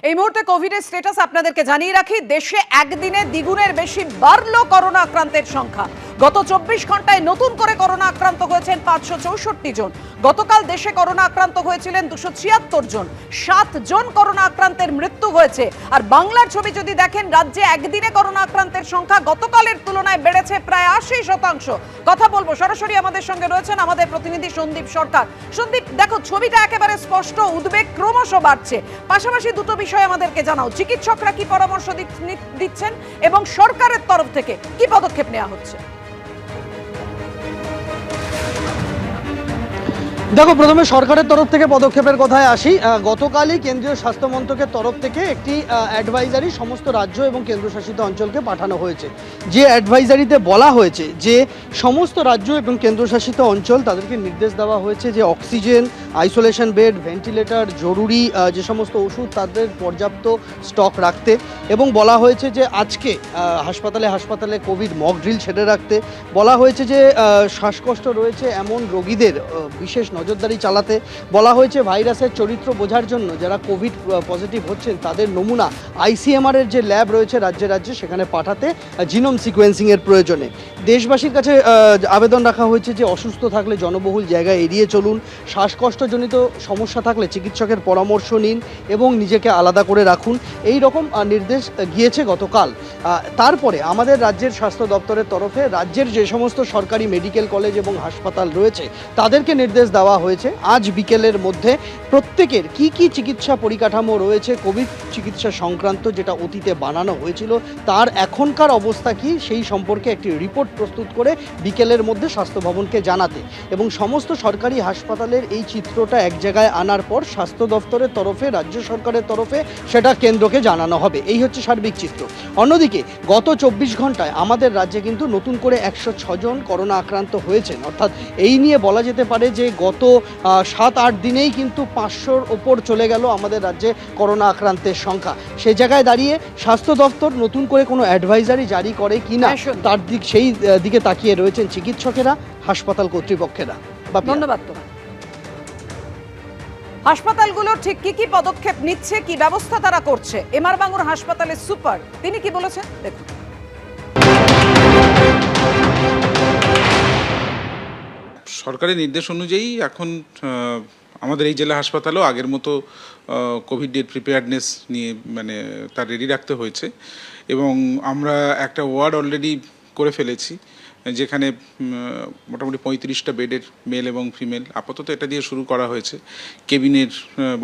এই মুহূর্তে কোভিডের স্ট্যাটাস আপনাদেরকে জানিয়ে রাখি। দেশে একদিনে দ্বিগুণের বেশি বাড়লো করোনা আক্রান্তের সংখ্যা। গত 24 ঘন্টায় নতুন করে করোনা আক্রান্ত হয়েছেন 564 জন। গতকাল দেশে করোনা আক্রান্ত হয়েছিলেন 276 জন। 7 জন করোনা আক্রান্তের মৃত্যু হয়েছে। আর বাংলার ছবি যদি দেখেন, রাজ্যে একদিনে করোনা আক্রান্তের সংখ্যা গতকালের তুলনায় বেড়েছে প্রায় 80%। কথা বলবো, সরাসরি আমাদের সঙ্গে রয়েছেন আমাদের প্রতিনিধি সন্দীপ সরকার। সন্দীপ, দেখো ছবিটা একেবারে স্পষ্ট, উদ্বেগ ক্রমশ বাড়ছে। পাশাপাশি দুটো বিষয় আমাদেরকে জানাও, চিকিৎসকরা কি পরামর্শ দিচ্ছেন এবং সরকারের তরফ থেকে কি পদক্ষেপ নেওয়া হচ্ছে? দেখো, প্রথমে সরকারের তরফ থেকে পদক্ষেপের কথায় আসি। গতকালই কেন্দ্রীয় স্বাস্থ্য মন্ত্রকের তরফ থেকে একটি অ্যাডভাইজারি সমস্ত রাজ্য এবং কেন্দ্রশাসিত অঞ্চলকে পাঠানো হয়েছে। যে অ্যাডভাইজারিতে বলা হয়েছে যে সমস্ত রাজ্য এবং কেন্দ্রশাসিত অঞ্চল তাদেরকে নির্দেশ দেওয়া হয়েছে যে অক্সিজেন, আইসোলেশন বেড, ভেন্টিলেটর, জরুরি যে সমস্ত ওষুধ তাদের পর্যাপ্ত স্টক রাখতে, এবং বলা হয়েছে যে আজকে হাসপাতালে কোভিড মক ড্রিল ছেড়ে রাখতে। বলা হয়েছে যে শ্বাসকষ্ট রয়েছে এমন রোগীদের বিশেষ নজরদারি চালাতে। বলা হয়েছে ভাইরাসের চরিত্র বোঝার জন্য যারা কোভিড পজিটিভ হচ্ছেন তাদের নমুনা ICMR এর যে ল্যাব রয়েছে রাজ্যে রাজ্যে সেখানে পাঠাতে জিনোম সিকোয়েন্সিংয়ের প্রয়োজনে। দেশবাসীর কাছে আবেদন রাখা হয়েছে যে অসুস্থ থাকলে জনবহুল জায়গায় এড়িয়ে চলুন। শ্বাসকষ্টজনিত সমস্যা থাকলে চিকিৎসকের পরামর্শ নিন এবং নিজেকে আলাদা করে রাখুন। এই রকম নির্দেশ গিয়েছে গতকাল। তারপরে আমাদের রাজ্যের স্বাস্থ্য দপ্তরের তরফে রাজ্যের যে সমস্ত সরকারি মেডিকেল কলেজ এবং হাসপাতাল রয়েছে তাদেরকে নির্দেশ দেওয়া হয়েছে আজ বিকেলের মধ্যে প্রত্যেকের কি কি চিকিৎসা পরিকাঠামো রয়েছে কোভিড চিকিৎসা সংক্রান্ত, যেটা অতীতে বানানো হয়েছিল তার এখনকার অবস্থা কি সেই সম্পর্কে একটি রিপোর্ট প্রস্তুত করে বিকেলের মধ্যে স্বাস্থ্য ভবনকে জানাতে, এবং সমস্ত সরকারি হাসপাতালের এই চিত্রটা এক জায়গায় আনার পর স্বাস্থ্য দপ্তরের তরফে রাজ্য সরকারের তরফে সেটা কেন্দ্রকে জানানো হবে। এই হচ্ছে সার্বিক চিত্র। অন্যদিকে গত 24 ঘন্টায় আমাদের রাজ্যে কিন্তু নতুন করে 106 জন করোনা আক্রান্ত হয়েছেন। অর্থাৎ এই নিয়ে বলা যেতে পারে যে গত 7-8 দিনেই কিন্তু 500-র ওপর চলে গেল আমাদের রাজ্যে করোনা আক্রান্তের সংখ্যা। সেই জায়গায় দাঁড়িয়ে স্বাস্থ্য দপ্তর নতুন করে কোনো অ্যাডভাইজারি জারি করে কিনা তার সেই দিকে তাকিয়ে রয়েছেন চিকিৎসকেরা, হাসপাতাল কর্তৃপক্ষেরা। ধন্যবাদ তোমার। হাসপাতালগুলো ঠিক কি পদক্ষেপ নিচ্ছে, কি ব্যবস্থা তারা করছে, এমআর বাঙ্গুর হাসপাতালের সুপার তিনি কি বলেছেন দেখুন। সরকারি নির্দেশ অনুযায়ী এখন আমাদের এই জেলা হাসপাতালেও আগের মতো কোভিড প্রিপেয়ারনেস নিয়ে তার রেডি রাখতে হয়েছে, এবং আমরা একটা ওয়ার্ড অলরেডি করে ফেলেছি যেখানে মোটামুটি 35টা বেডের মেল এবং ফিমেল আপাতত এটা দিয়ে শুরু করা হয়েছে। কেবিনের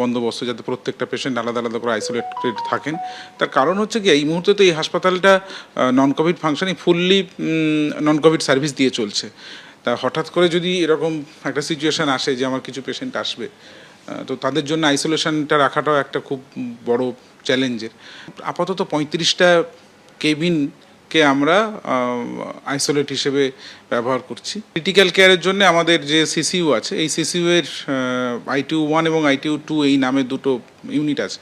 বন্দোবস্ত যাতে প্রত্যেকটা পেশেন্ট আলাদা আলাদা করে আইসোলেটেড থাকেন। তার কারণ হচ্ছে কি, এই মুহূর্তে তো এই হাসপাতালটা নন কোভিড ফাংশনিং ফুললি নন কোভিড সার্ভিস দিয়ে চলছে। তা হঠাৎ করে যদি এরকম একটা সিচুয়েশান আসে যে আমার কিছু পেশেন্ট আসবে, তো তাদের জন্য আইসোলেশনটা রাখাটাও একটা খুব বড় চ্যালেঞ্জের। আপাতত 35টা কেবিনকে আমরা আইসোলেট হিসেবে ব্যবহার করছি। ক্রিটিক্যাল কেয়ারের জন্য আমাদের যে CCU আছে, এই CCU এর ITU 1 এবং ITU 2 এই নামে দুটো ইউনিট আছে।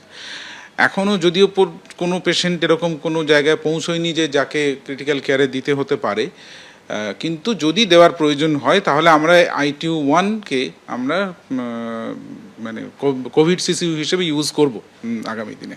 এখনও যদিও কোনো পেশেন্ট এরকম কোনো জায়গায় পৌঁছয়নি যে যাকে ক্রিটিক্যাল কেয়ারে দিতে হতে পারে, কিন্তু যদি দেওয়ার প্রয়োজন হয় তাহলে আমরা ITU 1কে আমরা কোভিড CCU হিসেবে ইউজ করব আগামী দিনে।